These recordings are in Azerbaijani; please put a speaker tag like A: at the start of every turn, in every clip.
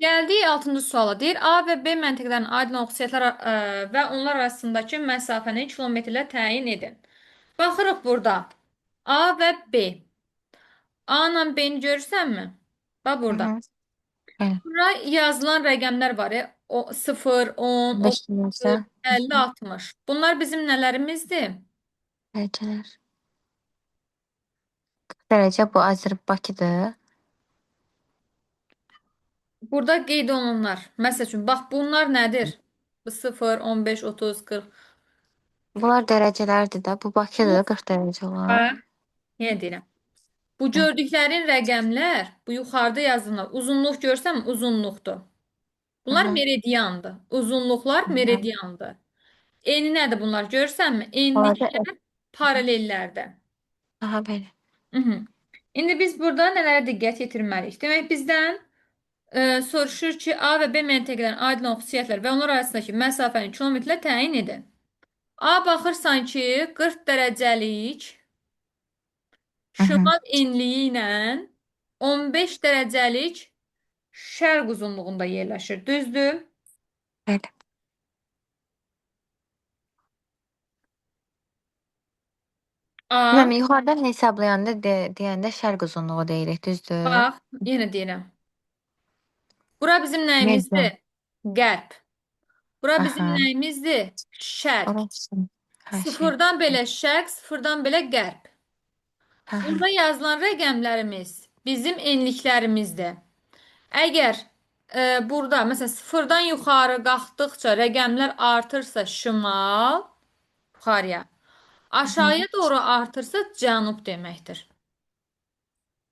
A: Gəldik 6-cı suala. Deyir, A və B məntəqələrinin aydın xüsusiyyətləri və onlar arasındakı məsafəni kilometrlə təyin edin. Baxırıq burada. A və B. A ilə B-ni görürsənmi? Bax
B: Hı
A: burada.
B: hı. Evet.
A: Bura yazılan rəqəmlər var. O 0, 10, 30,
B: Beşinci.
A: 50, 60. Bunlar bizim nələrimizdir?
B: Dereceler. Derece bu Bakıdır.
A: Burada qeyd olunanlar. Məsəl üçün, bax bunlar nədir? Bu 0, 15, 30, 40.
B: Bunlar derecelerdi de. Bu
A: Bu,
B: Bakıdır 40 derece olan.
A: bax, yenə deyirəm. Bu
B: Heh.
A: gördüklərin rəqəmlər, bu yuxarıda yazılan uzunluq görsəm uzunluqdur.
B: Hı
A: Bunlar
B: hı.
A: meridiandır. Uzunluqlar
B: Hı hı.
A: meridiandır. Eni nədir bunlar görsənmi?
B: Orada
A: Enliklər paralellərdə.
B: daha böyle.
A: Mhm. İndi biz burada nələrə diqqət yetirməliyik? Demək bizdən soruşur ki, A və B məntəqələrin aydın olan xüsusiyyətlər və onlar arasındakı məsafəni kilometrlə təyin edin. A baxırsan ki, 40 dərəcəlik
B: Hı hı.
A: şimal enliyi ilə 15 dərəcəlik şərq uzunluğunda yerləşir. Düzdür?
B: Böyle.
A: A,
B: Bilmem yukarıdan hesaplayanda deyəndə şərq uzunluğu deyirik, düzdür?
A: bax, yenə deyirəm. Bura bizim
B: Medium.
A: nəyimizdir? Qərb. Bura bizim
B: Aha.
A: nəyimizdir? Şərq.
B: Orası. Her şey.
A: Sıfırdan belə şərq, sıfırdan belə qərb.
B: Aha.
A: Burada yazılan rəqəmlərimiz bizim enliklərimizdir. Əgər burada məsələn sıfırdan yuxarı qalxdıqca rəqəmlər artırsa şimal, yuxarıya,
B: Hı hı.
A: aşağıya doğru artırsa cənub deməkdir.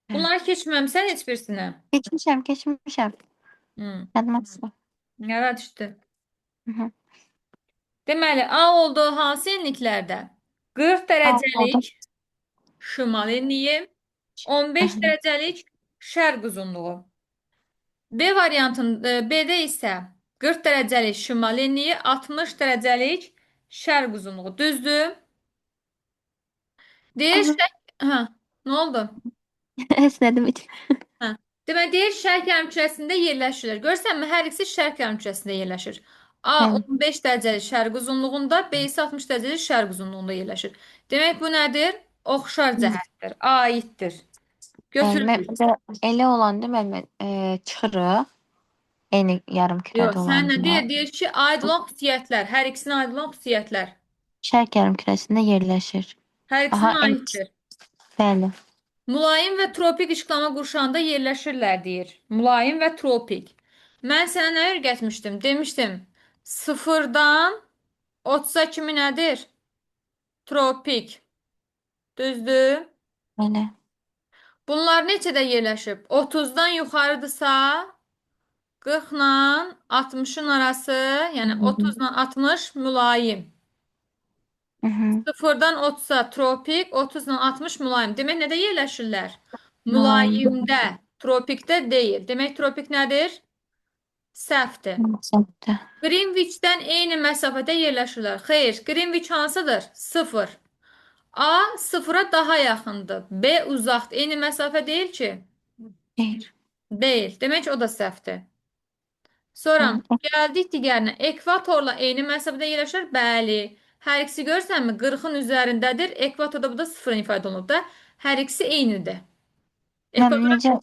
B: Evet.
A: Bunları keçməmisən heç birisinə.
B: Geçmişim.
A: Hmm.
B: Yadıma düşdü.
A: Yara düşdü.
B: Hı hı.
A: Deməli, A olduğu hansı enliklərdə? 40
B: Oldu.
A: dərəcəlik şimal enliyi,
B: Hı
A: 15
B: hı.
A: dərəcəlik şərq uzunluğu. B'də isə 40 dərəcəlik şimal enliyi, 60 dərəcəlik şərq uzunluğu. Düzdür? Deyir
B: Aha.
A: şərq... Hə, nə oldu?
B: Esnedim hiç.
A: Hə. Demək, deyir şərq yarımkürəsində yerləşirlər. Görsənmi? Hər ikisi şərq yarımkürəsində yerləşir. A
B: Evet.
A: 15 dərəcəlik şərq uzunluğunda, B isə 60 dərəcəlik şərq uzunluğunda yerləşir. Demək, bu nədir? Oxşar cəhətdir, aiddir.
B: Mən
A: Götürülür.
B: elə olanda mən çıxırıq. Eyni yarım kürədə
A: Yox, sən nə
B: olanda.
A: deyir? Deyir ki, aid olan xüsusiyyətlər, hər ikisinə aid olan xüsusiyyətlər.
B: Şərq yarım kürəsində yerləşir.
A: Hər
B: Aha,
A: ikisinə aiddir.
B: bəli.
A: Mülayim və tropik işıqlama qurşağında yerləşirlər deyir. Mülayim və tropik. Mən sənə nə öyrətmişdim? Demişdim, sıfırdan 30-a kimi nədir? Tropik. Düzdür?
B: Bəli.
A: Bunlar neçədə yerləşib? 30-dan yuxarıdırsa 40 ilə 60-ın arası,
B: Hı
A: yəni
B: hı.
A: 30 ilə 60 mülayim.
B: Hı hı.
A: 0-dan 30-a tropik, 30 ilə 60 mülayim. Demək nədə yerləşirlər?
B: Mülayim.
A: Mülayimdə, tropikdə deyil. Demək tropik nədir? Səhvdir.
B: Səbtə.
A: Qrinviçdən eyni məsafədə yerləşirlər. Xeyr, Qrinviç hansıdır? 0. A sıfıra daha yaxındır. B uzaqdır. Eyni məsafə deyil ki.
B: Deyir.
A: Deyil. Demək o da səhvdir. Sonra gəldik digərinə. Ekvatorla eyni məsafədə yerləşir? Bəli. Hər ikisi görsənmi? 40-ın üzərindədir. Ekvatorda bu da 0 ifadə olunub da. Hər ikisi eynidir.
B: Mən
A: Ekvatora
B: necə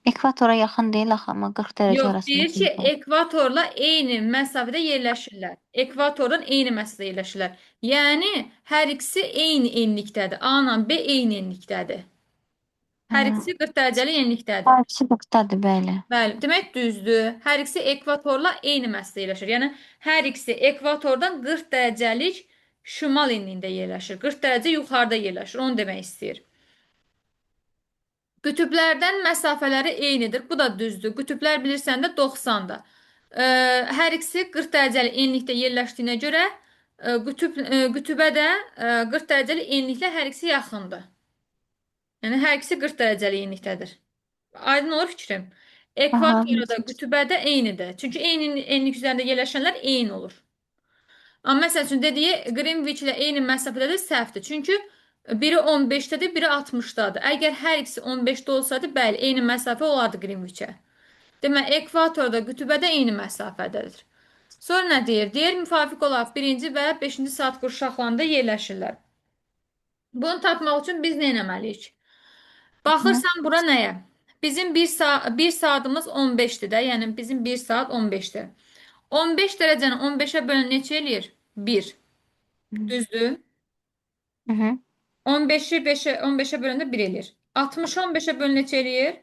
B: ekvatora yaxın deyil axı, amma 40 dərəcə
A: yox,
B: arasında.
A: deyir ki, ekvatorla eyni məsafədə yerləşirlər. Ekvatordan eyni məsafədə yerləşirlər. Yəni, hər ikisi eyni enlikdədir. A ilə B eyni enlikdədir. Hər
B: Hı.
A: ikisi 40 dərəcəli enlikdədir.
B: Hepsi 40-dadır, bəli.
A: Bəli, demək düzdür. Hər ikisi ekvatorla eyni məsafədə yerləşir. Yəni, hər ikisi ekvatordan 40 dərəcəlik şimal enliyində yerləşir. 40 dərəcə yuxarıda yerləşir. Onu demək istəyir. Qütblərdən məsafələri eynidir. Bu da düzdür. Qütblər bilirsən də 90-da. Hər ikisi 40 dərəcəli enlikdə yerləşdiyinə görə qütbə də 40 dərəcəli enliklə hər ikisi yaxındır. Yəni hər ikisi 40 dərəcəli enlikdədir. Aydın olur fikrim.
B: Aha.
A: Ekvatora da qütbə də eynidir. Çünki eyni enlik üzərində yerləşənlər eyni olur. Amma məsəl üçün dediyi Greenwich ilə eyni məsafədədir, səhvdir. Çünki biri 15-dədir, biri 60-dadır. Əgər hər ikisi 15-də olsaydı, bəli, eyni məsafə olardı Greenwich-ə. Demək, ekvatorda qütübədə eyni məsafədədir. Sonra nə deyir? Deyir, müvafiq olaraq birinci və beşinci saat qurşaqlarında yerləşirlər. Bunu tapmaq üçün biz nə etməliyik?
B: Hı.
A: Baxırsan bura nəyə? Bizim bir saatımız 15-dir də, yəni bizim 1 saat 15-dir. 15 dərəcəni 15-ə bölün neçə eləyir? 1. Düzdür?
B: Hı hı.
A: 15-i 15-ə böləndə 1 eləyir. 60-ı 15-ə bölün neçə eləyir?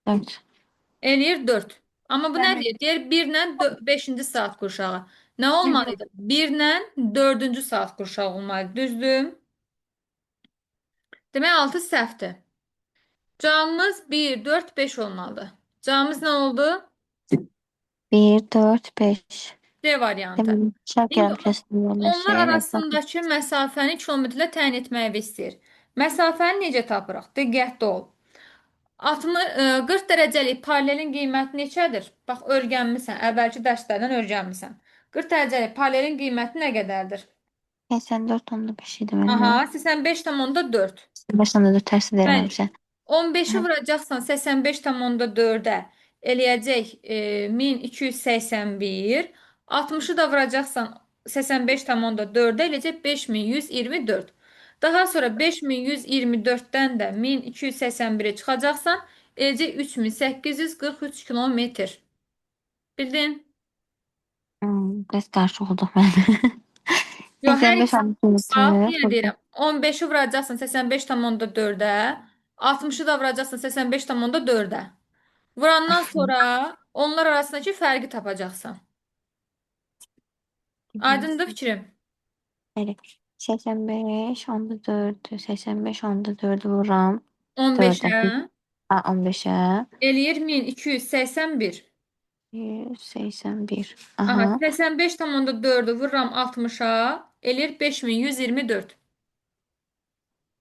B: Dört.
A: Eləyir 4. Amma bu nə
B: Bəli.
A: deyir? Deyir 1 ilə 5-ci saat qurşağı. Nə
B: Hı hı.
A: olmalıdır? 1 ilə 4-cü saat qurşağı olmalıdır. Düzdür? Demək 6 səhvdir. Cavabımız 1, 4, 5 olmalıdır. Cavabımız nə oldu?
B: Bir, dört, beş.
A: D variantı.
B: Demek şark
A: İndi
B: yarımküresinde
A: onlar
B: yerleşir. Etrafı
A: arasındakı məsafəni kilometrlə təyin etməyi istəyir. Məsafəni necə tapırıq? Diqqətli ol. 40 dərəcəlik paralelin qiyməti neçədir? Bax, öyrənmisən, əvvəlki dərslərdən öyrənmisən. 40 dərəcəlik paralelin qiyməti nə qədərdir?
B: 84,5 idi bende.
A: Aha, 85,4.
B: Baştan da tersi derim
A: Bəli.
B: hemşe.
A: 15-i
B: Hı.
A: vuracaqsan 85,4-ə eləyəcək 1281. 60-ı da vuracaqsan 85,4-ə eləyəcək 5124. Daha sonra 5124-dən də 1281-i çıxacaqsan eləcək 3843 kilometr. Bildin?
B: Biraz karşı olduk ben.
A: Yox, hər
B: 85
A: ikisi bax,
B: kilometre.
A: yenə deyirəm. 15-i vuracaqsan 85,4-ə, 60-ı da vuracaqsan 85,4-ə. Vurandan sonra onlar arasındakı fərqi tapacaqsan. Aydındır fikrim?
B: Evet. 85, onda 4, 85, onda 4 vuram. 4'e.
A: 15-ə
B: 15'e.
A: eləyir 1281.
B: 181.
A: Aha,
B: Aha.
A: 85,4-ü vururam 60-a, eləyir 5124.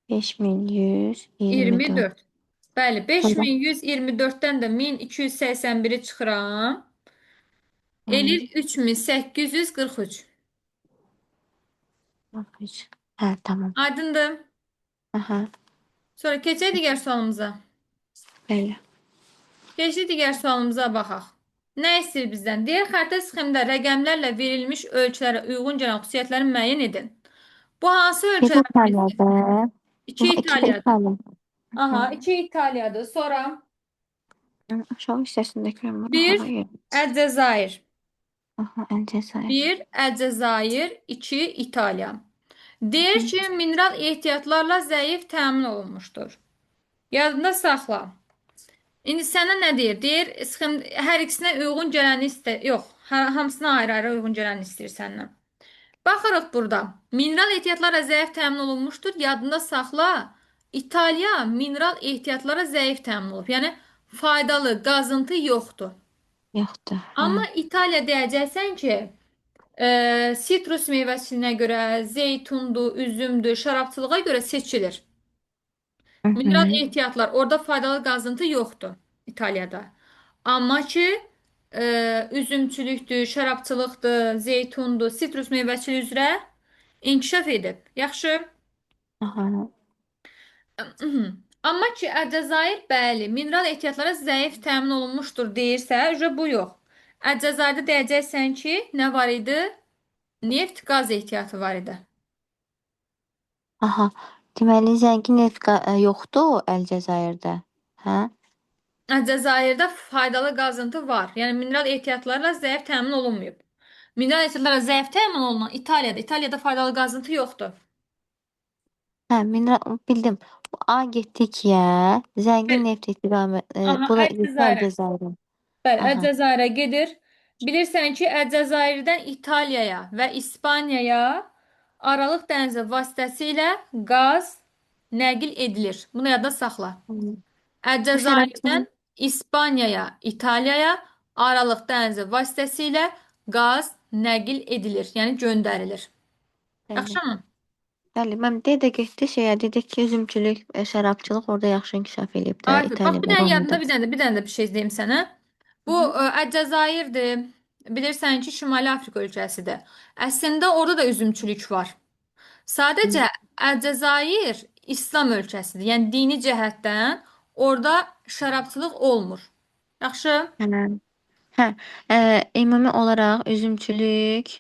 B: 5124.
A: 24. Bəli,
B: Burada.
A: 5124-dən də 1281-i çıxıram.
B: Hmm,
A: Eləyir 3843.
B: bakış. Ha, tamam.
A: Aydındır.
B: Aha.
A: Sonra keçək digər sualımıza.
B: Böyle.
A: Keçək digər sualımıza baxaq. Nə istəyir bizdən? Deyir, xəritə sxemdə rəqəmlərlə verilmiş ölçülərə uyğun gələn xüsusiyyətləri müəyyən edin. Bu hansı
B: Bir
A: ölçülərdən birisidir?
B: İtalya'da.
A: 2
B: İki de
A: İtaliyadır.
B: İtalya.
A: Aha,
B: Aha.
A: 2 İtaliyadır. Sonra
B: Aşağı hissəsindekiler bana
A: 1
B: hava yer.
A: Əlcəzair.
B: Aha, Alcezayir.
A: 1 Əlcəzair, 2 İtaliya. Deyir ki, mineral ehtiyatlarla zəif təmin olunmuşdur. Yadında saxla. İndi sənə nə deyir? Deyir, hər ikisinə uyğun gələni istə. Yox, hamısına ayrı-ayrı uyğun gələni istəyir səndən. Baxırıq burada. Mineral ehtiyatlara zəif təmin olunmuşdur. Yadında saxla. İtaliya mineral ehtiyatlara zəif təmin olub. Yəni faydalı qazıntı yoxdur.
B: Yoktu.
A: Amma
B: Ha.
A: İtaliya deyəcəksən ki, sitrus meyvəsinə görə, zeytundur, üzümdür, şərabçılığa görə seçilir.
B: Hı
A: Mineral
B: hı.
A: ehtiyatlar, orada faydalı qazıntı yoxdur İtaliyada. Amma ki, üzümçülükdür, şərabçılıqdır, zeytundur, sitrus meyvəçiliyi üzrə inkişaf edib. Yaxşı.
B: Aha.
A: Amma ki, Əlcəzair bəli, mineral ehtiyatlara zəif təmin olunmuşdur deyirsə, bu yox. Əlcəzairdə deyəcəksən ki, nə var idi? Neft, qaz ehtiyatı var idi.
B: Aha. Deməli zəngin neft yoxdur Əlcəzairdə. Hə?
A: Əlcəzairdə faydalı qazıntı var. Yəni mineral ehtiyatlarla zəif təmin olunmayıb. Mineral ehtiyatlara zəif təmin olunan İtaliyada. İtaliyada faydalı qazıntı yoxdur.
B: Hə, mineral bildim. Bu A getdi 2-yə. Zəngin
A: Bəli.
B: neft istiqamət.
A: Aha,
B: Bu da
A: Əlcəzairə.
B: Əlcəzairə.
A: Bəli,
B: Aha.
A: Əlcəzairə gedir. Bilirsən ki, Əlcəzairdən İtaliyaya və İspaniyaya Aralıq dənizi vasitəsilə qaz nəql edilir. Bunu yadda saxla.
B: Bu şərabçılıq.
A: Əlcəzairdən İspaniyaya, İtaliyaya Aralıq dənizi vasitəsilə qaz nəql edilir, yəni göndərilir.
B: Bəli.
A: Yaxşımı?
B: Bəli, mən də getdi şeyə, dedik ki, üzümçülük, şərabçılıq orada yaxşı inkişaf eləyib də
A: Aferin. Bax bir
B: İtaliyada,
A: dənə
B: Romada.
A: yadında bir dənə də bir şey deyim sənə.
B: Hı
A: Bu
B: hı.
A: Əlcəzairdir. Bilirsən ki, Şimali Afrika ölkəsidir. Əslində orada da üzümçülük var.
B: Hı.
A: Sadəcə Əlcəzair İslam ölkəsidir. Yəni dini cəhətdən orada şərabçılıq olmur. Yaxşı.
B: Hə. Hə. Ümumi olaraq üzümçülük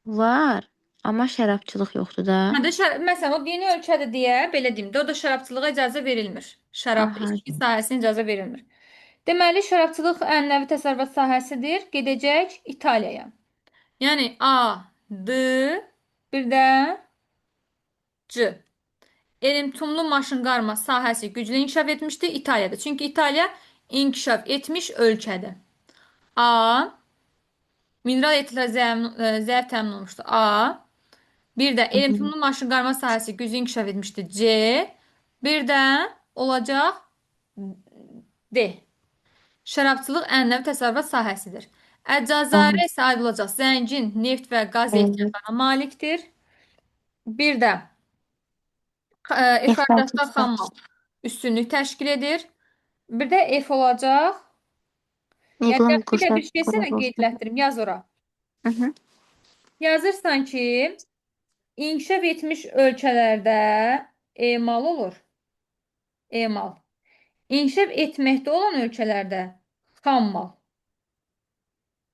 B: var, amma şərabçılıq yoxdur da.
A: Hə də məsələn, o yeni ölkədə deyə belə deyim də, o da şərabçılığa icazə verilmir. Şərab
B: Aha.
A: içki sahəsinə icazə verilmir. Deməli, şərabçılıq ənənəvi təsərrüfat sahəsidir. Gedəcək İtaliyaya. Yəni A, D, bir də C. Elm-tumlu maşınqarma sahəsi güclü inkişaf etmişdi İtaliyada. Çünki İtaliya inkişaf etmiş ölkədir. A. Mineral etirlə zəif təmin olunmuşdu. A. Bir də
B: Hı hı.
A: elm-tumlu maşınqarma sahəsi güclü inkişaf etmişdi. C. Bir də olacaq D. Şərabçılıq ənənəvi təsərrüfat sahəsidir.
B: Aha.
A: Əcazələrə isə aid olacaq zəngin neft və qaz
B: Evet.
A: ehtiyatlarına malikdir. Bir də ixracatda
B: İxracatda.
A: xammal üstünlük təşkil edir. Bir də F olacaq. Yəni
B: İqlim
A: bir də
B: qurşaq
A: bir şey sənə
B: quruluşu.
A: qeydlətdirim, yaz ora.
B: Hı hı.
A: Yazırsan ki, inkişaf etmiş ölkələrdə emal olur. Emal. İnkişaf etməkdə olan ölkələrdə xam mal.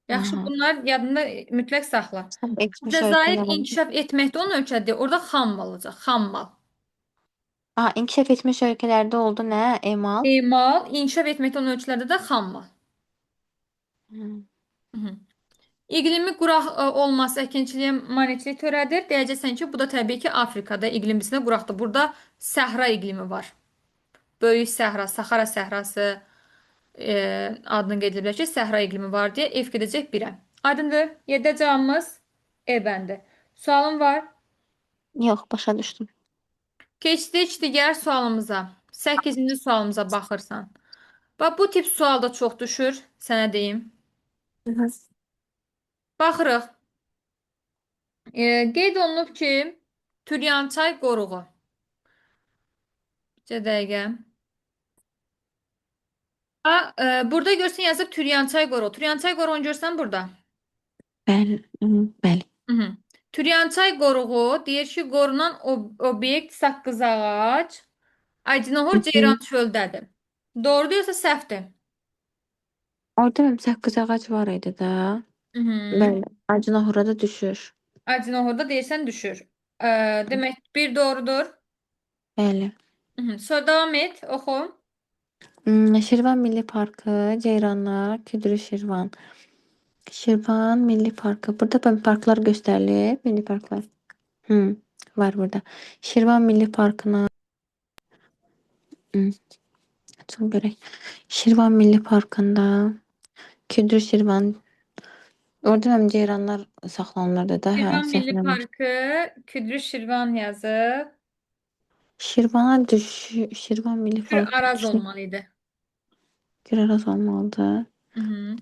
A: Yaxşı,
B: Aha.
A: bunlar yadında mütləq saxla.
B: Sən etmiş
A: Cəzair
B: ölkələr oldu.
A: inkişaf etməkdə olan ölkədə orada xam mal olacaq. Xam mal.
B: Aha, inkişaf etmiş ölkəlerde oldu nə? Emal.
A: Emal, inkişaf etməkdə olan ölkələrdə də xam mal.
B: Hı.
A: Hı -hı. İqlimi quraq olması əkinçiliyə maneçilik törədir. Deyəcəksən ki, bu da təbii ki, Afrikada iqlim bizdə quraqdır. Burada səhra iqlimi var. Böyük səhra, Saxara səhrası adını qeyd edilib ki, səhra iqlimi var deyə F gedəcək 1-ə. Aydındır? 7 cavabımız E bəndi. Sualım var.
B: Yox, başa düşdüm.
A: Keçdik digər sualımıza. 8-ci sualımıza baxırsan. Bax, bu tip sual da çox düşür, sənə deyim.
B: Hı hı.
A: Baxırıq. Qeyd olunub ki, Türyançay qoruğu. Bir dəqiqə. Burada görsən yazıb Türyançay qoruğu. Türyançay qoruğunu görsən burada.
B: Bəli. Hı, bəli.
A: Hı -hı. Türyançay qoruğu deyir ki, qorunan obyekt saqqızağac,
B: Hı
A: Aydınəhor
B: hı.
A: Ceyran çöldədir. Doğrudur yoxsa səhvdir?
B: Orada mənim səkküz ağac var idi da.
A: Hı -hı.
B: Bəli. Acınahura da düşür.
A: Aydınəhorda deyirsən düşür. Demək bir doğrudur.
B: Bəli.
A: Hı -hı. Sonra devam et, oxu.
B: Şirvan Milli Parkı, Ceyranlar, Küdrü Şirvan. Şirvan Milli Parkı. Burada parklar gösterilib. Milli parklar. Var burada. Şirvan Milli Parkı'na açın görək. Şirvan Milli Parkında Küdrü Şirvan. Orada həm ceyranlar saxlanılırdı da. Hə,
A: Şirvan
B: səhv
A: Milli
B: eləmirəm.
A: Parkı, Küdrü Şirvan yazıb.
B: Şirvan Milli
A: Kür
B: Parkı
A: Araz
B: düşün.
A: olmalıydı.
B: Göreraz olmalıdır.
A: Hı -hı.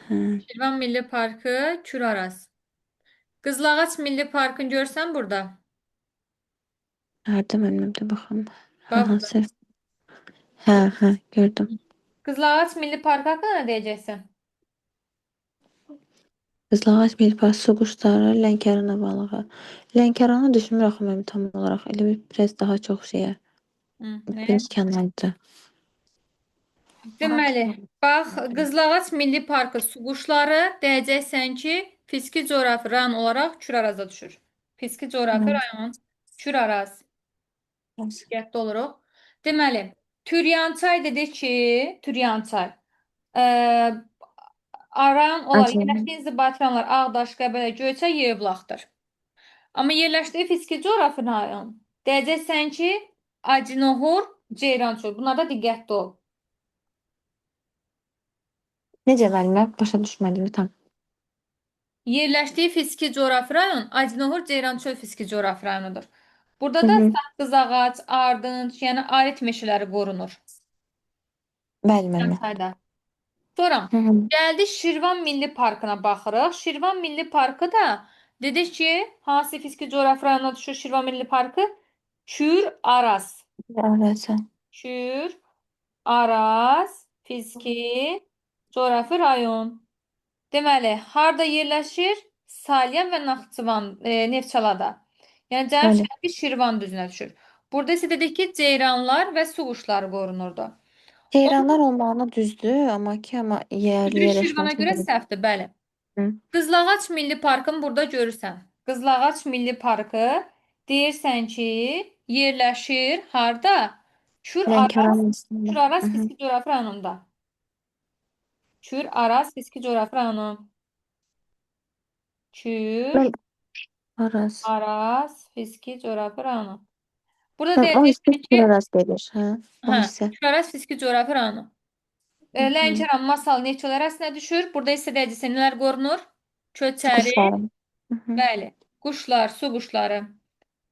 B: Hə.
A: Şirvan Milli Parkı, Kür Araz. Qızılağac Milli Parkını görsən burada.
B: Nerede önümde bakalım.
A: Bax burada.
B: Hansı? Hə, gördüm.
A: Qızılağac Milli Parkı haqqında nə deyəcəksən?
B: Qızılağac Milli Parkı su quşları, Lənkəranı balığı. Lənkəranı düşünmür axı mən tam olaraq. Elə bir biraz daha çox şeyə.
A: Nə?
B: Deniz kənarıdır.
A: Deməli, bax, Qızılağac Milli Parkı su quşları deyəcəksən ki, fiziki coğrafi rayon olaraq Kürarazda düşür. Fiziki coğrafi rayon Küraraz. Diqqətli oluruq. Deməli, Türyançay dedik ki, Türyançay. Ə, Rayon olaraq
B: Acın.
A: yerləşdiyi inzibati rayonlar Ağdaş, Qəbələ, Göyçay, Yevlaxdır. Amma yerləşdiyi fiziki coğrafi rayon deyəcəksən ki, Acinohor, Ceyrançöl. Bunlarda diqqətli ol.
B: Necə müəllimə? Başa düşmədim tam.
A: Yerləşdiyi fiziki coğrafi rayon Acinohor, Ceyrançöl fiziki coğrafi rayonudur. Burada
B: Hı
A: da
B: hı.
A: saqqız ağac, ardınc, yəni arit meşələri qorunur.
B: Bəli müəllimə.
A: Türkiyədə. Sonra
B: Hı hı.
A: gəldik Şirvan Milli Parkına baxırıq. Şirvan Milli Parkı da dedik ki, hansı fiziki coğrafi rayonuna düşür Şirvan Milli Parkı? Kür Araz.
B: Öyleyse.
A: Kür Araz fiziki coğrafi rayon. Deməli, harda yerləşir? Salyan və Naxçıvan, Neftçalada. Yəni
B: Bəli.
A: Cənub-Şərqi Şirvan düzünə düşür. Burada isə dedik ki, ceyranlar və su quşları qorunurdu.
B: Ceyranlar olmağına düzdür, amma ki amma yerli
A: Güdürü
B: yerləşmə
A: Şirvana görə
B: üçün
A: səhvdir, bəli.
B: hı.
A: Qızılağac Milli Parkını burada görürsən. Qızılağac Milli Parkı deyirsən ki, yerləşir harda?
B: Lənkəran
A: Kür-Araz,
B: arasında. Hı
A: Kür-Araz
B: hı.
A: fiziki coğrafi rayonunda. Kür-Araz fiziki coğrafi rayonu.
B: Mən Araz.
A: Kür-Araz fiziki coğrafi rayonu. Burada
B: Hə, o hissə
A: deyəcəksən ki,
B: Araz gedir, hə? O
A: hə,
B: hissə.
A: Kür-Araz fiziki coğrafi rayonu.
B: Hı hı.
A: Lənkəran, Masal, Neftçala arasına düşür. Burada isə deyəcəksən nələr qorunur? Köçəri,
B: Quşlarım. Hı hı.
A: bəli, quşlar, su quşları.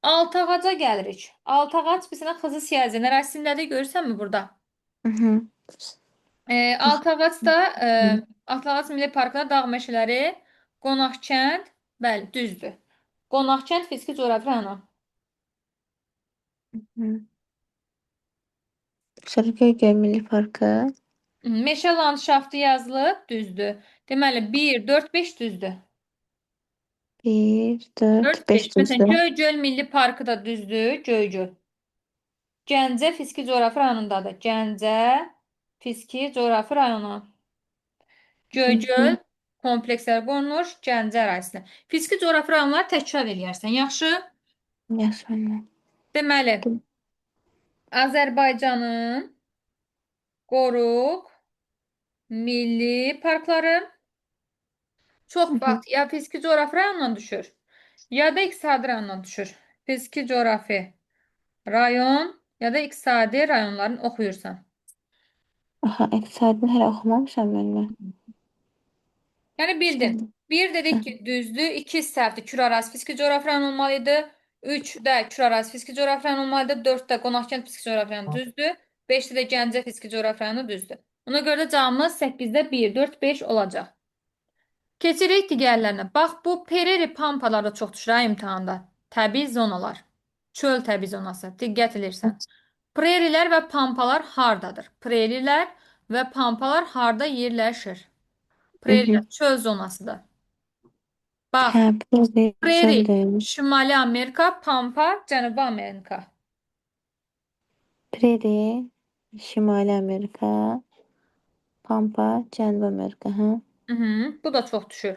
A: Altağaca gəlirik. Altağac bir sənə xızı siyazın ərazisindədir, görürsənmi burada?
B: Hı hı. Bax.
A: Altağac da
B: Hı
A: Altağac Milli Parkında dağ meşələri, Qonaqkənd, bəli, düzdür. Qonaqkənd fiziki coğrafi rayonu.
B: hı. Sarıgöl Milli Parkı.
A: Meşə landşaftı yazılıb, düzdür. Deməli 1, 4, 5 düzdür.
B: 1, 4,
A: 4, 5.
B: 5
A: Məsələn,
B: düzdür.
A: Göygöl Milli Parkı da düzdür, Göygöl. Gəncə fiziki coğrafi rayonundadır. Gəncə fiziki coğrafi rayonu.
B: Hı
A: Göygöl
B: hı.
A: komplekslər qorunur Gəncə ərazisində. Fiziki coğrafi rayonları təkrar eləyərsən. Yaxşı?
B: Yaşanma.
A: Deməli, Azərbaycanın qoruq milli parkları çox
B: Hı hı.
A: vaxt ya fiziki coğrafi rayondan düşür, ya da iqtisadi rayondan düşür. Fiziki coğrafi rayon ya da iqtisadi rayonların oxuyursan.
B: Aha, iqtisadını hələ oxumamışam mən.
A: Yəni bildin.
B: Sən.
A: Bir dedik ki düzdür, iki səhvdir. Kür-Araz fiziki coğrafi rayon olmalıydı. Üç də Kür-Araz fiziki coğrafi rayon olmalıdır. Dörd də Qonaqkənd fiziki coğrafi rayonu düzdür. Beşdə də Gəncə fiziki coğrafi rayonu düzdür. Ona görə də cavabımız 8-də 1, 4, 5 olacaq. Keçirik digərlərinə. Bax, bu Pereri pampalarda çox düşür ha imtahanda. Təbii zonalar. Çöl təbii zonası. Diqqət edirsən. Prerilər və pampalar hardadır? Prerilər və pampalar harda yerləşir?
B: Hı hı.
A: Prerilər çöl zonasıdır.
B: Hə,
A: Bax,
B: bu
A: Prairie,
B: gözəldir.
A: Şimali Amerika, Pampa, Cənubi Amerika.
B: Prairie, Şimali Amerika, Pampa, Cənubi Amerika, hə?
A: Bu da çox düşür.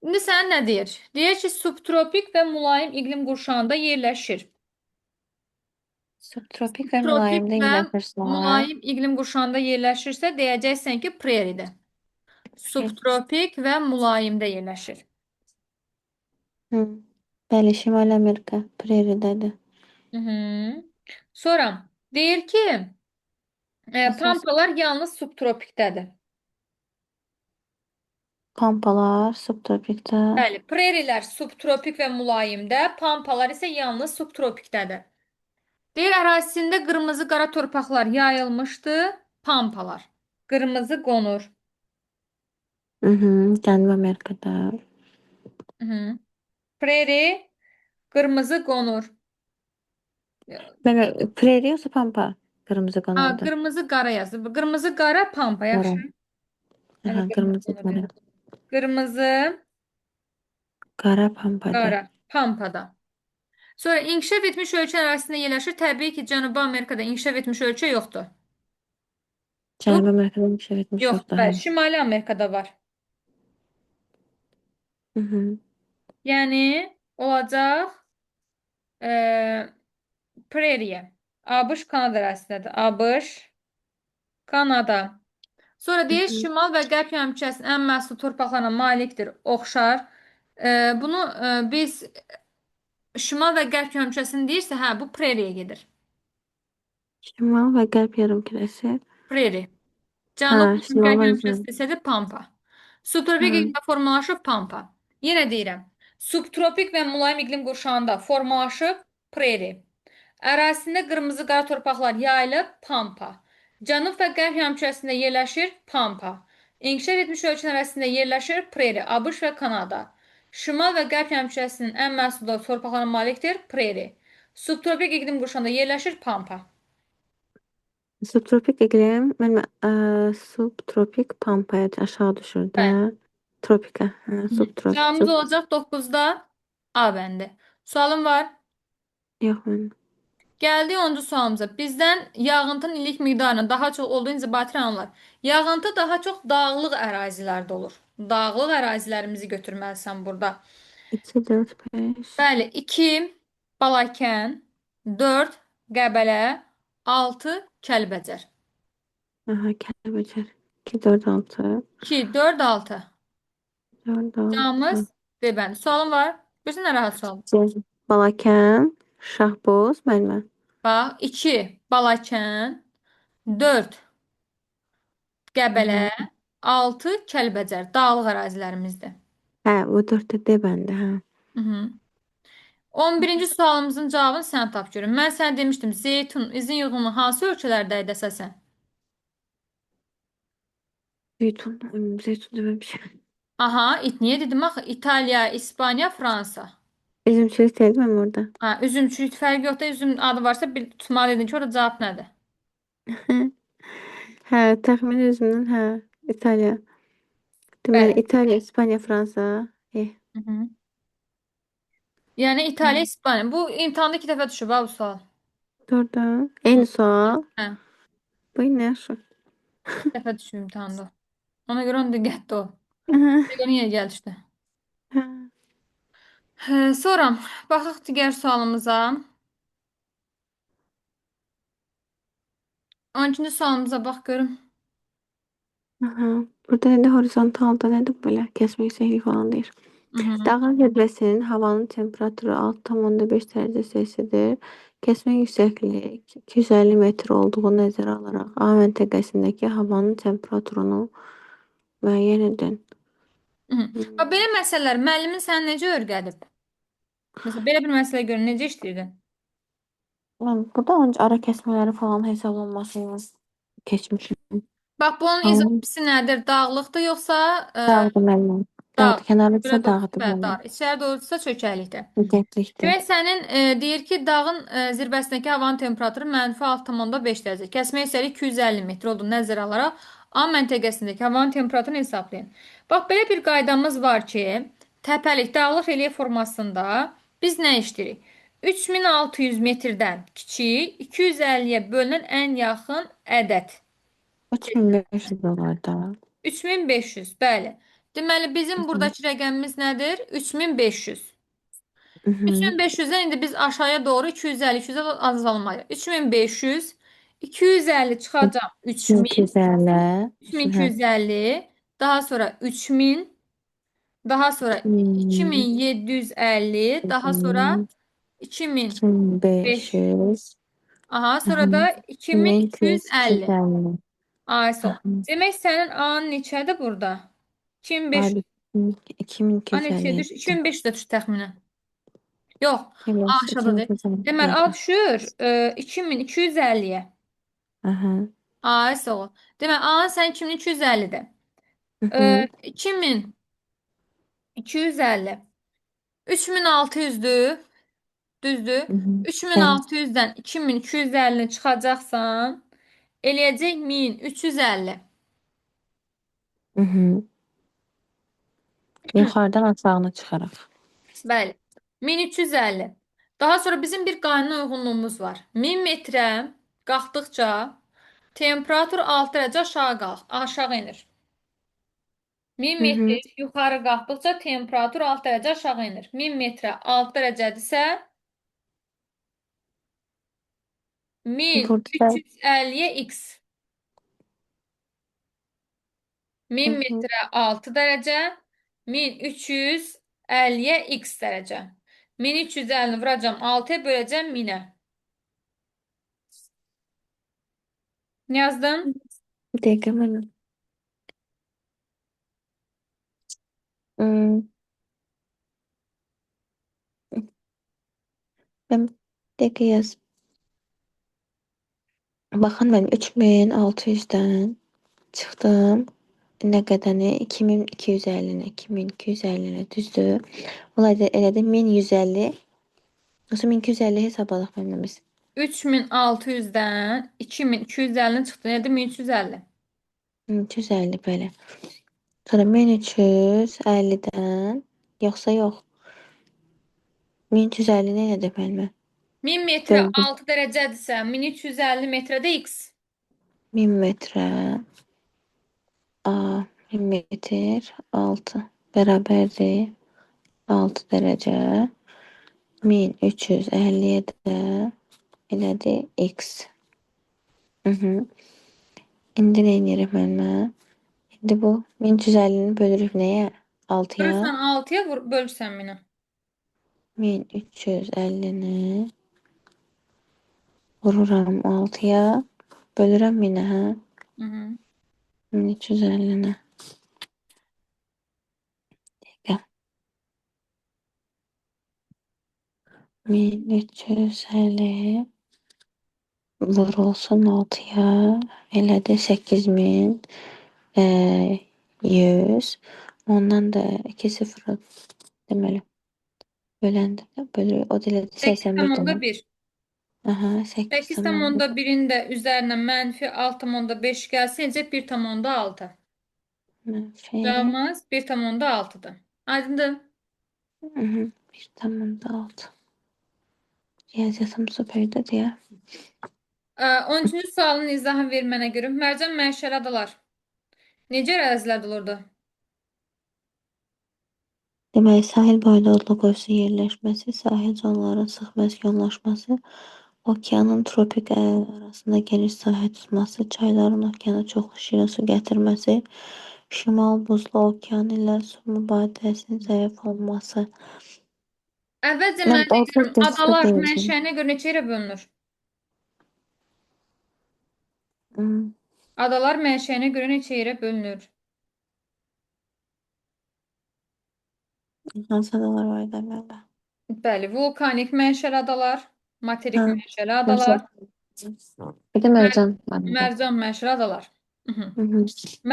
A: İndi sənə nə deyir? Deyir ki, subtropik və mülayim iqlim qurşağında yerləşir.
B: Subtropik və
A: Subtropik
B: mülayimdə
A: və
B: yerləşirsə,
A: mülayim iqlim qurşağında yerləşirsə, deyəcəksən ki, prairie-dir. Subtropik və mülayimdə yerləşir.
B: hı. Bəli, Şimali Amerika, Prairie'dədir.
A: Hı -hı. Sonra deyir ki,
B: Əsas
A: pampalar yalnız subtropikdədir.
B: pampalar subtropikdə.
A: Bəli, preirilər subtropik və mülayimdə, pampalar isə yalnız subtropikdədir. Deyir ərazisində qırmızı qara torpaqlar yayılmışdı, pampalar. Qırmızı qonur.
B: Hı hı, Cənubi Amerikada.
A: Hı -hı. Prairie, qırmızı qonur.
B: Belə Prairie yoxsa Pampa? Qırmızı qanardı.
A: Qırmızı qara yazılır. Qırmızı qara pampa,
B: Qara.
A: yaxşı. Hələ
B: Aha,
A: qırmızı
B: qırmızı
A: qonur
B: qara.
A: deyil. Qırmızı
B: Qara Pampa'da.
A: qara pampada. Sonra inkişaf etmiş ölkə arasında yerləşir. Təbii ki, Cənubi Amerikada inkişaf etmiş ölkə yoxdur. Bu
B: Cənubi Amerikada inkişaf etmiş
A: yox,
B: yoxdur.
A: bəli,
B: Hə.
A: Şimali Amerikada var.
B: Hı hı.
A: Yəni olacaq Prairie. ABŞ Kanada ərazisindədir. ABŞ, Kanada. Sonra
B: Hı
A: deyir
B: hı.
A: şimal və qərb yarımkürəsinin ən məhsul torpaqlarına malikdir. Oxşar. Bunu biz şimal və qərb yarımkürəsini deyirsə, hə, bu Prairie gedir.
B: Şimal və qərb yarımkürəsi.
A: Prairie.
B: Hə,
A: Cənub
B: şimal
A: qərb
B: və
A: yarımkürəsi
B: qərb.
A: desədir Pampa. Subtropik
B: Hə.
A: iqlimdə formalaşıb Pampa. Yenə deyirəm. Subtropik və mülayim iqlim qurşağında formalaşıb Prairie. Ərazisində qırmızı qara torpaqlar yayılıb Pampa. Cənub və qərb yarımkürəsində yerləşir Pampa. İnkişaf etmiş ölkələr arasında yerləşir Prairie, ABŞ və Kanada. Şimal və qərb yarımkürəsinin ən məhsuldar torpaqlarına malikdir Prairie. Subtropik iqlim qurşağında yerləşir Pampa.
B: Subtropik iqlim, mən subtropik Pampaya aşağı düşür də.
A: Bəli.
B: Tropika. Hə, subtropik.
A: Cavabımız olacaq 9-da A bəndi. Sualın var?
B: Yox, mən.
A: Gəldik 10-cu sualımıza. Bizdən yağıntının illik miqdarının daha çox olduğu inzibati rayonlar. Yağıntı daha çox dağlıq ərazilərdə olur. Dağlıq ərazilərimizi götürməlisən burada.
B: 2, 4, 5.
A: Bəli, 2 Balakən, 4 Qəbələ, 6 Kəlbəcər.
B: Aha, Kəlbəcər. 2, 4, 6.
A: 2, 4, 6.
B: 4,
A: Cavabımız
B: 6.
A: D bəndi. Sualım var. Bilirsən nə rahat sual.
B: Balakən, Şahboz, Məmmə.
A: Bax, 2 Balakən, 4
B: Hı
A: Qəbələ,
B: hı.
A: 6 Kəlbəcər. Dağlıq ərazilərimizdir.
B: Hə, bu 4 də bəndə, hə.
A: Hı -hı. 11-ci sualımızın cavabını sən tap görüm. Mən sənə demişdim, zeytun izin yığımı hansı ölkələrdə idi əsasən?
B: Zeytun, zeytun deməmişəm.
A: Aha, niyə dedim axı? İtaliya, İspaniya, Fransa.
B: Üzümçülük deyildi mən orada.
A: Ha, üzümçülük fərqi yoxdur. Üzüm adı varsa bir tutmalı dedin ki, orada cavab nədir?
B: Hə, təxmin üzümdən, hə. İtaliya. Deməli,
A: Bəli.
B: İtaliya, İspaniya, Fransa.
A: Hı -hı. Yəni İtaliya, İspaniya. Bu imtahanda 2 dəfə düşüb ha bu sual.
B: Doğru. Eyni sual.
A: Hə,
B: Bu nə yaxşı.
A: 2 dəfə düşüb imtahanda. Ona görə onu diqqətli ol.
B: Hə.
A: Ona görə niyə gəlişdi?
B: Hə.
A: Hə, sonra baxaq digər sualımıza. 12-ci sualımıza bax görüm.
B: Aha. Burada nədir? Horizontalda nədir belə? Kəsmə yüksəklik falan deyir.
A: Hı -hı.
B: Dağın zirvəsinin havanın temperaturu 6,5 dərəcə Selsidir. Kəsmə yüksəklik 250 metr olduğu nəzərə alaraq A məntəqəsindəki havanın temperaturunu müəyyən edin.
A: Hı -hı. Bax, belə məsələlər müəllimin səni necə öyrədib? Məsələn, belə bir məsələ görə necə işləyirdin?
B: Mən burada ancaq ara kəsmələri falan hesablanmasını keçmişim.
A: Bax, bunun
B: Amma
A: izahəsi nədir? Dağlıqdır yoxsa
B: dağdı məndən.
A: dağ?
B: Dağdı. Kənarlısa
A: Belə doğrusu,
B: dağdı
A: bəli, dağ.
B: məndən.
A: İçəri doğrusu çökəklikdir.
B: Dəklikdir.
A: Demək sənin deyir ki, dağın zirvəsindəki havanın temperaturu -6,5 dərəcə. Kəsmə hissəli 250 metr olduğunu nəzərə alaraq A məntəqəsindəki havanın temperaturunu hesablayın. Bax, belə bir qaydamız var ki, təpəlik dağlıq relyef formasında biz nə işləyirik? 3600 metrdən kiçik, 250-yə bölünən ən yaxın ədəd.
B: 3500 dolarda.
A: 3500, bəli. Deməli,
B: Hı
A: bizim
B: hı.
A: buradakı rəqəmimiz nədir? 3500.
B: Hı hı.
A: 3500-dən indi biz aşağıya doğru 250, 200 azalmalıyıq. 3500, 250 çıxacaq 3000,
B: 250.
A: 3250, daha sonra 3000, daha sonra
B: 2000.
A: 2750, daha sonra 2005.
B: 2500.
A: Aha,
B: Hı
A: sonra
B: hı.
A: da 2250.
B: 2250.
A: Ay,
B: Hı
A: sol.
B: hı.
A: Demək sənin A-nın neçədir burada? 2500.
B: Abi
A: A neçəyə
B: 2250.
A: düş? 2500 də düş təxminən. Yox, A
B: Kilosu
A: aşağıdadır. Deməli, A
B: 2250.
A: düşür 2250-yə.
B: Aha.
A: Ay, sağ ol. Deməli, A sən 2250-dir.
B: Hı hı.
A: 2250. 3600-dür. Düzdür.
B: Hı hı. Evet.
A: 3600-dən 2250-ni çıxacaqsan, eləyəcək 1350.
B: Hı hı. Yuxarıdan aşağına çıxaraq.
A: Bəli. 1350. Daha sonra bizim bir qayna uyğunluğumuz var. 1000 metrə qalxdıqca temperatur 6 dərəcə aşağı enir. 1000
B: Hı hı.
A: metr yuxarı qalxdıqca temperatur 6 dərəcə aşağı enir. 1000 metrə 6 dərəcədirsə
B: Burada
A: 1350-yə x.
B: hı
A: 1000
B: hı.
A: metrə 6 dərəcə, 1350-yə x dərəcə. 1350-ni vuracam 6-ya böləcəm 1000-ə. Yazdın?
B: Bir dəqiqə mən. Hmm, ben bir dəqiqə yaz. Baxın mən 3600-dən çıxdım. Nə qədəni? 2250-nə, 2250-nə düzdür. Olaydı elədi 1150. Yoxsa 1250 hesabladıq mənlə biz.
A: 3600-dən 2250-ni çıxdı. Nədir? 1350.
B: 1350 belə. Sonra 1350-dən yoxsa yox. 1350 nə elədi mənlə?
A: 1000 metrə
B: Böldüm.
A: 6 dərəcədirsə, 1350 metrədə x.
B: 1000 metre A 1000 metre 6 beraberdir 6 derece 1350'ye de elədi x. Hı -hı. İndi nə edirik mən? İndi bu 1350'ni bölürük nəyə? 6'ya.
A: Vurursan 6-ya, bölürsən 1000-i.
B: 1350'ni vururam 6'ya. Bölürəm 1000'ə, hə?
A: Hı -hı.
B: 1350'ni. 1350 vurulsun 6'ya. Elədi 8000. 100. Ondan da 2 sıfır deməli. Böləndə bölür. O da elədi 81 tamam.
A: 8,1.
B: Aha 8 tamam.
A: 8,1-in də üzərinə mənfi 6,5 gəlsin, necə 1,6.
B: Mənfi.
A: Cavabımız 1,6-dır. Aydındır.
B: Hı -hı. 1 tamam da 6. Riyaziyyatım süperdir diye.
A: 13-cü sualın izahını ver mənə görüm. Mərcan məşəli adalar necə ərazilərdə olurdu?
B: Deməli, sahil boyunda odlu qoyusu yerləşməsi, sahil zonaların sıx məskunlaşması, okeanın tropik arasında geniş sahə tutması, çayların okeana çoxlu şirin su gətirməsi, şimal buzlu okean ilə su mübadiləsinin zəif olması.
A: Əvvəlcə
B: Mən
A: mənə
B: odlu
A: görüm.
B: qoyusu
A: Adalar
B: deyəcəm.
A: mənşəyinə görə neçə yerə bölünür?
B: Hmm,
A: Adalar mənşəyinə görə neçə yerə bölünür?
B: hansı adalar var deməli?
A: Bəli, vulkanik mənşəli adalar, materik
B: Ha,
A: mənşəli
B: Mərcan.
A: adalar,
B: Bir də
A: mər
B: Mərcan var burada.
A: mərcan mənşəli adalar. Mhm.
B: Hı -hı.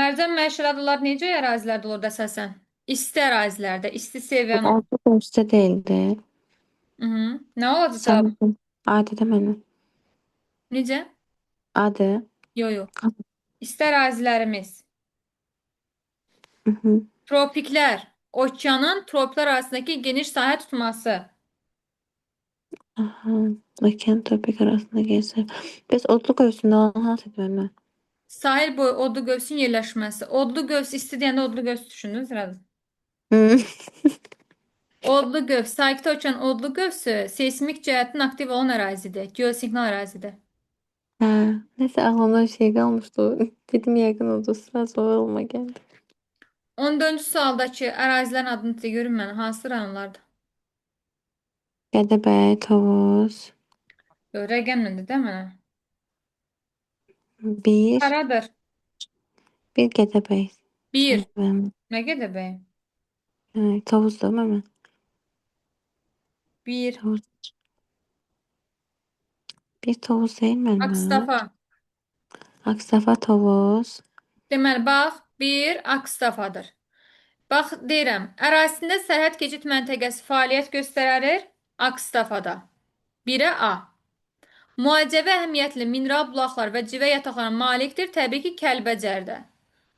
A: Mərcan mənşəli adalar necə ərazilərdə olur əsasən? İsti ərazilərdə, isti seviyən olur.
B: Odlu qoyusu deyildi.
A: Mhm. Nə olacaq cavab?
B: Sahil. Adi də mənim.
A: Necə?
B: Adı.
A: Yo, yo. İsti ərazilərimiz.
B: Hı -hı.
A: Tropiklər, okeanın tropiklər arasındakı geniş sahə tutması.
B: Aha, okean tropik arasında geçer. Biz odlu göğsünde olan hansı dönme?
A: Sahil boyu odlu gövsün yerləşməsi. Odlu gövs isti deyəndə odlu gövs düşündünüz herhalde.
B: Hmm.
A: Odlu gövs, sakit uçan odlu gövsü seismik cəhətdən aktiv olan ərazidir. Geosignal ərazidir.
B: Ha, neyse aklımda bir şey kalmıştı. Dedim yakın oldu. Sıra sorulma geldi.
A: 14-cü sualdakı ərazilərin adını deyə görün mənə. Hansı rayonlardır?
B: Gədəbəy, Tovuz,
A: Yo, rəqəmlə də mənə.
B: bir,
A: Haradır?
B: bir Gədəbəy.
A: 1.
B: Sevmem.
A: Nə qədər bəy?
B: Tovuz da mı?
A: 1.
B: Tovuz. Bir Tovuz değil mi?
A: Akstafa.
B: Aksafa, Tovuz.
A: Deməli, bax, 1 Akstafadır. Bax, deyirəm, ərazisində sərhəd keçid məntəqəsi fəaliyyət göstərər Akstafada. 1-ə A. Müalicəvi əhəmiyyətli mineral bulaqlar və civə yataqlarına malikdir. Təbii ki, Kəlbəcərdə.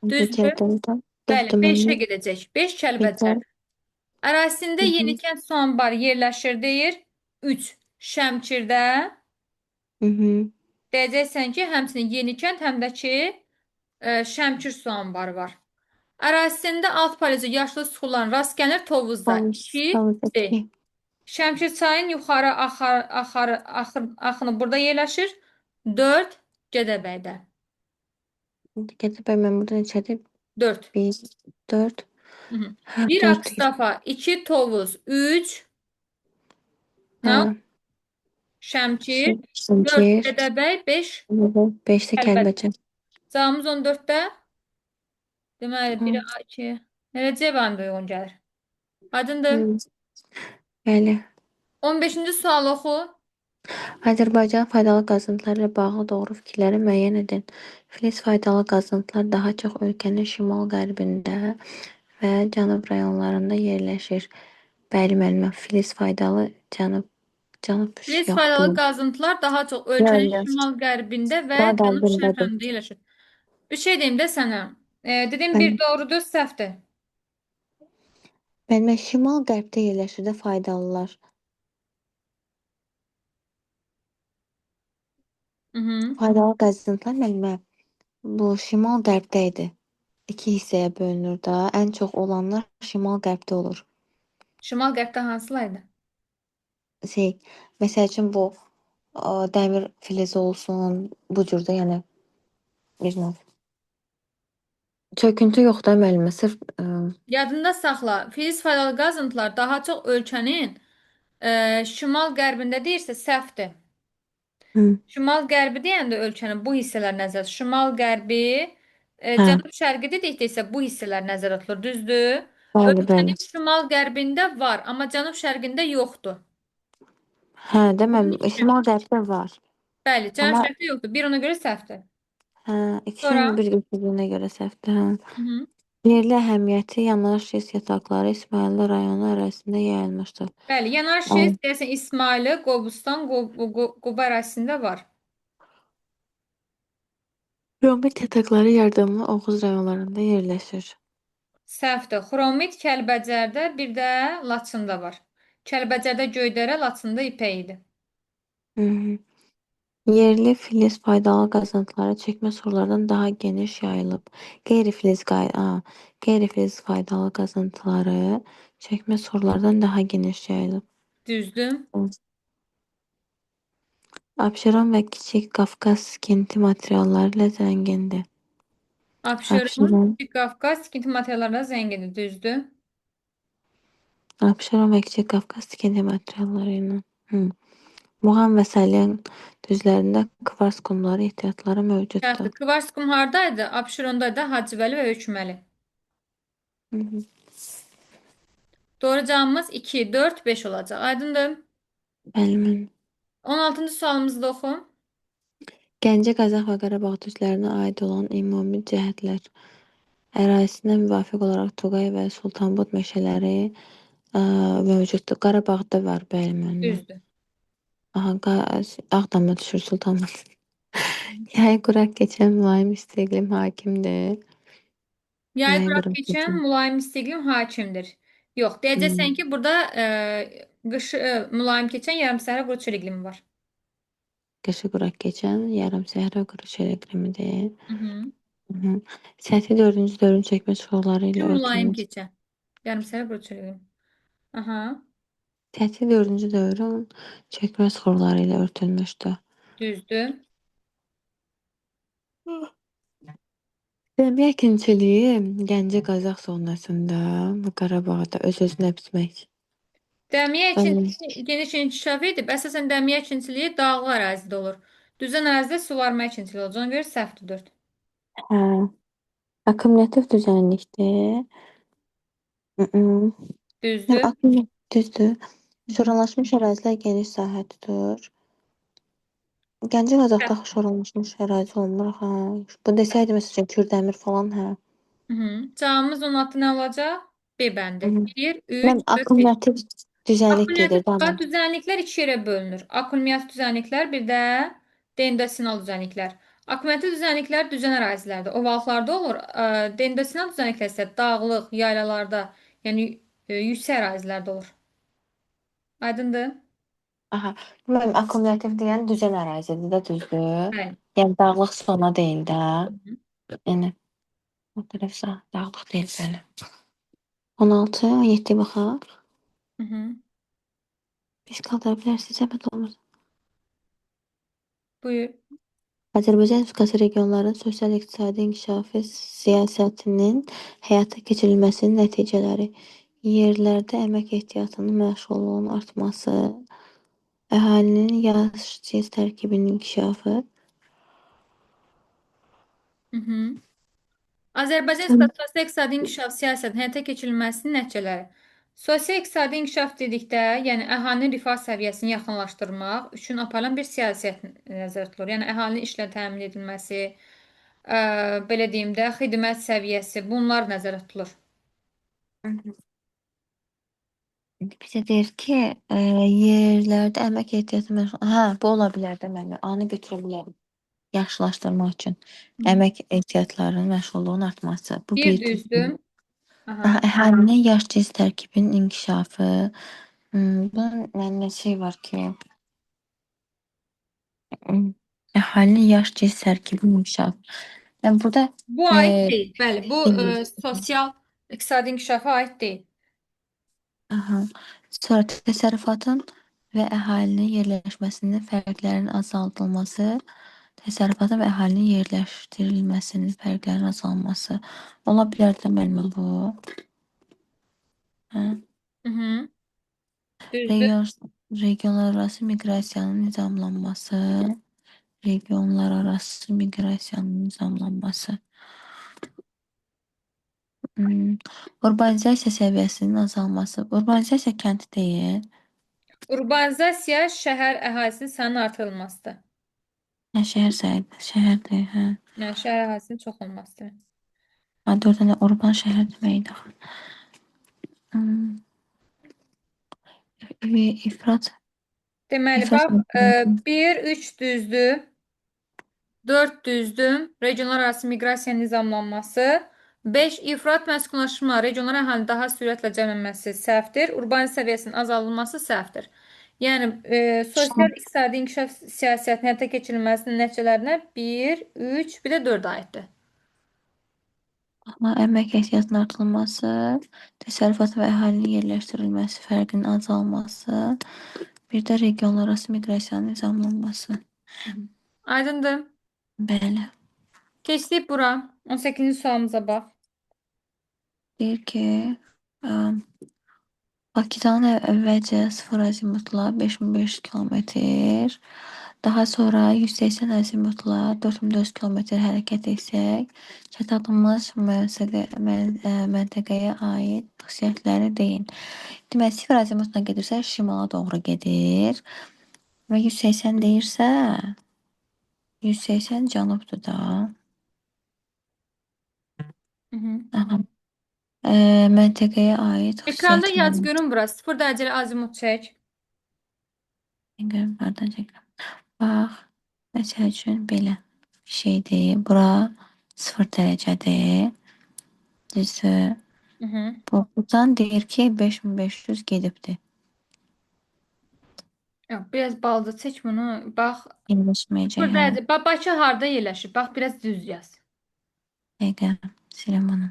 B: Bir
A: Düzdür?
B: Gədəbəy.
A: Bəli,
B: Dördü
A: 5-ə
B: mənim.
A: gedəcək. 5
B: Yeter.
A: Kəlbəcər. Ərazisində
B: Hı hı.
A: Yenikənd su anbarı yerləşir deyir. 3. Şəmkirdə.
B: Hı hı.
A: Deyəcəksən ki, həmçinin Yenikənd, həm də ki, Şəmkir su anbarı var. Ərazisində alt paleozoik yaşlı suxurların rast gəlinir Tovuzda.
B: Tovuz.
A: 2.
B: Tovuz
A: D.
B: 2.
A: Şəmkir çayın yuxarı axını burada yerləşir. 4. Gədəbəydə.
B: Gədəbəy mən burada neçədir?
A: 4.
B: 1, 4.
A: Hı -hı.
B: Ha,
A: 1
B: 4 deyil.
A: Akstafa, 2 Tovuz, 3 nə?
B: Ha,
A: Şəmkir, 4
B: Şəmkir.
A: Gədəbəy, 5
B: 5'te
A: Kəlbəcər.
B: Kəlbəcər.
A: Cavabımız 14-də. Deməli,
B: Ha,
A: 1 A2. Elə C variantı uyğun gəlir. Aydındır.
B: hı, bəli.
A: 15-ci sual oxu.
B: Azərbaycan faydalı qazıntılar ilə bağlı doğru fikirləri müəyyən edin. Filiz faydalı qazıntılar daha çox ölkənin şimal-qərbində və cənub rayonlarında yerləşir. Bəli, müəllimə, Filiz faydalı cənub
A: Filiz faydalı
B: yoxdur.
A: qazıntılar daha çox
B: Yox,
A: ölkənin
B: yox.
A: şimal-qərbində və
B: Daha
A: cənub-şərq
B: qərbindədir.
A: rayonunda yerləşir. Bir şey deyim də sənə. Dedim bir
B: Bəli.
A: doğrudur, səhvdir.
B: Müəllimə, şimal-qərbdə yerləşir də faydalılar.
A: Hı hı.
B: Faydalı qazıntılar müəllimə bu şimal-qərbdə idi. İki hissəyə bölünür də. Ən çox olanlar şimal-qərbdə olur.
A: Şimal-qərbdə hansılaydı?
B: Şey, məsəl üçün bu dəmir filizi olsun, bu cürdə, yəni bir növ. Çöküntü yox da müəllimə, sırf
A: Yadında saxla. Filiz faydalı qazıntılar daha çox ölkənin şimal-qərbində deyirsə səhvdir.
B: hı,
A: Şimal-qərbi deyəndə ölkənin bu hissələr nəzərdə. Şimal-qərbi,
B: hə,
A: cənub-şərqi dedikdə isə bu hissələr nəzərdə tutulur. Düzdür?
B: bəli, bəli.
A: Ölkənin şimal-qərbində var, amma cənub-şərqində yoxdur.
B: Hə,
A: Bunun
B: deməm,
A: üçün,
B: şimal-qərbdə var.
A: bəli,
B: Amma
A: cənub-şərqdə yoxdur. Bir ona görə səhvdir.
B: hə, ikisinin
A: Sonra,
B: də bir götürdüyünə görə səhvdir. Hə.
A: hı -hı.
B: Yerli əhəmiyyəti yanarış sis yataqları İsmayıllı rayonu ərazisində yayılmışdır.
A: Bəli, yanar
B: Ən
A: şeist deyəsən İsmayılı, Qobustan, Quba ərazisində var.
B: Romit yataqları yardımlı Oğuz rayonlarında yerləşir.
A: Səhvdir. Xromit Kəlbəcərdə, bir də Laçında var. Kəlbəcərdə Göydərə, Laçında İpək idi.
B: Hı -hı. Yerli filiz faydalı qazıntıları çəkmə sulardan daha geniş yayılıb. Qeyri-filiz faydalı qazıntıları çəkmə sulardan daha geniş yayılıb.
A: Düzdür.
B: Abşeron və Kiçik Qafqaz tikinti materialları ilə zəngindir.
A: Abşeron,
B: Abşeron,
A: Kiçik Qafqaz tikinti materiallarına zəngindir. Düzdür.
B: Abşeron və Kiçik Qafqaz tikinti materialları ilə. Hı. Muğan və Salyan düzlərində kvars qumları ehtiyatları
A: Səhvdir.
B: mövcuddur.
A: Kvarskum hardaydı? Abşerondaydı. Hacıbəli və Hökməli.
B: Hı -hı.
A: Doğru cavabımız 2, 4, 5 olacaq. Aydındır.
B: Bəli, mən
A: 16-cı sualımızı da oxu.
B: Gəncə, Qazax və Qarabağ düzlərinə aid olan ümumi cəhətlər ərazisinə müvafiq olaraq Tuğay və Sultanbud meşələri mövcuddur. Qarabağda var, bəli, müəllimə.
A: Düzdür.
B: Aha, Ağdamda düşür Sultanbud. Yay quraq keçən mülayim isti iqlim hakimdir.
A: Yay
B: Yay
A: quraq
B: quraq
A: keçən
B: keçən.
A: mülayim istiqlim hakimdir. Yox,
B: Hmm.
A: deyəcəksən ki, burada qışı mülayim keçən yarımsəhra quru çöl iqlimi var.
B: Qışı quraq keçən yarım səhra quru çöl iqlimidir.
A: Hı -hı.
B: Hı -hı. Səthi 4-cü dövrün çəkmə suları ilə
A: Gün mülayim
B: örtülmüş.
A: keçən. Yarımsəhra quru çöl iqlimi. Aha,
B: Səthi 4-cü dövrün çəkmə suları ilə örtülmüşdür.
A: düzdür.
B: Dəmiyə əkinçiliyi Gəncə Qazax zonasında və Qarabağda öz-özünə bitmək.
A: Dəmiyə
B: Bəli.
A: əkinçiliyi geniş inkişaf edib. Əsasən dəmiyə əkinçiliyi dağlıq ərazidə olur. Düzən ərazidə suvarma əkinçiliyi olur. Ona görə səhvdir 4.
B: Hə, akkumulyativ düzənlikdir. Mm-mm. Həm
A: Düzdür.
B: düzdür.
A: Hı -hı.
B: Şoranlaşmış ərazilər geniş sahə tutur. Gəncə Qazaxda şoranlaşmış ərazi olmur. Hə. Bu desəydi məsələn Kürdəmir falan, hə.
A: Hı -hı. Cavabımız 16 nə olacaq? B bəndi.
B: Hı.
A: 1,
B: Mən
A: 3, 4, 5.
B: akkumulyativ düzənlik
A: Akkumulyativ
B: gedir
A: bax,
B: tamam.
A: düzənliklər iki yerə bölünür. Akkumulyativ düzənliklər, bir də dendasinal düzənliklər. Akkumulyativ düzənliklər düzən ərazilərdə, ovalıqlarda olur. Dendasinal düzənliklər isə dağlıq, yaylalarda, yəni yüksək ərazilərdə olur. Aydındır?
B: Aha. Mən akkumulyativ deyən düzən ərazidir də, düzdür.
A: Bəli.
B: Yəni dağlıq zona deyil də.
A: Hı -hı.
B: Yəni o tərəfsə dağlıq deyil, bəli. 16, 17 baxaq.
A: Hı -hı.
B: Biz qaldıra bilərsiniz, zəhmət olmaz.
A: Buyur.
B: Azərbaycan Respublikası regionların sosial-iqtisadi inkişafı siyasətinin həyata keçirilməsinin nəticələri. Yerlərdə əmək ehtiyatının məşğulluğunun artması, əhalinin yaş cins tərkibinin inkişafı.
A: Hı -hı. Azərbaycan Respublikası sosial-iqtisadi inkişaf siyasətinin həyata keçirilməsinin nəticələri. Sosial-iqtisadi inkişaf dedikdə, yəni əhalinin rifah səviyyəsini yaxınlaşdırmaq üçün aparılan bir siyasət nəzərdə tutulur. Yəni əhalinin işlə təmin edilməsi, belə deyim də, xidmət səviyyəsi, bunlar nəzərdə tutulur.
B: Bizə deyir ki, yerlərdə əmək ehtiyatı hə, bu ola bilər də mənə. Anı götürə bilərəm. Yaxşılaşdırmaq üçün
A: Hı -hı.
B: əmək ehtiyatlarının məşğulluğunun artması. Bu
A: Bir
B: bir düzdür.
A: düzdür.
B: Aha,
A: Aha.
B: əhalinin yaş cins tərkibinin inkişafı. Bunun nə şey var ki, Əhalinin yaş cinslər tərkibi inkişaf. Yəni burada
A: Bu
B: e,
A: aid deyil. Bəli, bu
B: birləşdirilmiş.
A: sosial iqtisadi inkişafa aid deyil.
B: Aha. Sonra təsərrüfatın və əhalinin yerləşməsinin fərqlərinin azaldılması, təsərrüfatın və əhalinin yerləşdirilməsinin fərqlərinin azalması. Ola bilər də müəllimə bu. Hə?
A: Hı -hı. Düzdür.
B: Region, regionlararası miqrasiyanın nizamlanması, regionlararası miqrasiyanın nizamlanması. Hmm. Urbanizasiya səviyyəsinin azalması. Urbanizasiya kənd deyil.
A: Urbanizasiya şəhər əhalisinin sayının artırılmasıdır.
B: Hə, şəhər sayılır. Şəhər deyil, hə.
A: Yəni şəhər əhalisinin çox olmasıdır.
B: Ha, 4 dənə urban şəhər deməkdir. Hmm. İfrat,
A: Deməli,
B: ifrat
A: bax, 1, 3 düzdür. 4 düzdür. Regionlar arası miqrasiya nizamlanması. 5 ifrat məskunlaşma, regionlar əhalinin daha sürətlə cəmlənməsi səhvdir. Urbanizm səviyyəsinin azaldılması səhvdir. Yəni, sosial-iqtisadi inkişaf siyasətinin həyata keçirilməsinin nəticələrinə 1, 3, bir də 4 aiddir.
B: amma əmək ehtiyatının artırılması, təsərrüfat və əhalinin yerləşdirilməsi fərqinin azalması, bir də regionlararası miqrasiyanın nizamlanması.
A: Aydındır.
B: Bəli.
A: Keçdik bura. 18-ci sualımıza bax.
B: Deyir ki, Bakıdan əvvəlcə 0 azimutla 5500 kilometr, daha sonra 180 azimutla 4400 kilometr hərəkət etsək, çatdığımız məntəqəyə aid xüsusiyyətləri deyin. Deməli, 0 azimutla gedirsə, şimala doğru gedir və 180 deyirsə, 180 cənubdur da.
A: Hı -hı.
B: Aha. Məntəqəyə aid
A: Ekranda yaz
B: xüsusiyyətləri.
A: görün bura. 0 dərəcəli azimut çək.
B: Görüm, hardan çəkirəm. Bax, məsəl üçün belə bir şeydir. Bura 0 dərəcədir. Düzdür.
A: Hı -hı.
B: Buradan deyir ki 5500 gedibdir.
A: Yox, biraz balaca çək bunu. Bax,
B: Yerləşməyəcək,
A: 0
B: hə.
A: dərəcə. Bax, Bakı harda yerləşir? Bax, biraz düz yaz.
B: Dəqiqə, siləm bunu.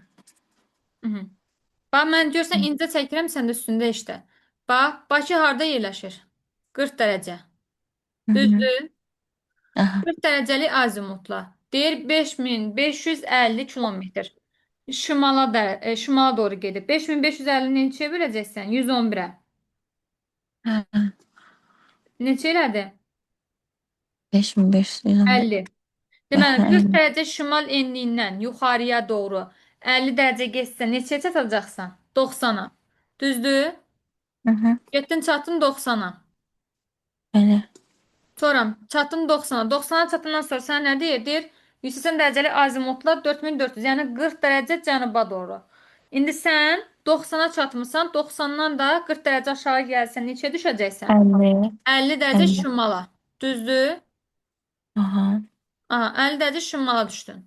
A: Hı -hı. Bax, mən görsən incə çəkirəm, sən də üstündə işlə. Bax, Bakı harda yerləşir? 40 dərəcə.
B: Hı -hı.
A: Düzdür?
B: Aha,
A: 40 dərəcəli azimutla. Deyir 5550 kilometr. Şimala doğru gedib. 5550 neçəyə böləcəksən? 111-ə.
B: hə.
A: Neçə elədi?
B: 5500 11.
A: 50. Deməli, 40
B: Bəli.
A: dərəcə şimal enliyindən yuxarıya doğru 50 dərəcə getsə neçəyə çatacaqsan? 90-a. Düzdür?
B: Hı -hı.
A: Getdin çatdın 90-a.
B: Bəli.
A: Sonra çatdın 90-a. 90-a çatandan sonra sən nə deyir? Deyir 180 dərəcəli azimutla 4400, yəni 40 dərəcə cənuba doğru. İndi sən 90-a çatmısan, 90-dan da 40 dərəcə aşağı gəlsən neçəyə düşəcəksən?
B: 50.
A: 50 dərəcə
B: 50.
A: şimala. Düzdür?
B: Aha.
A: Aha, 50 dərəcə şimala düşdün.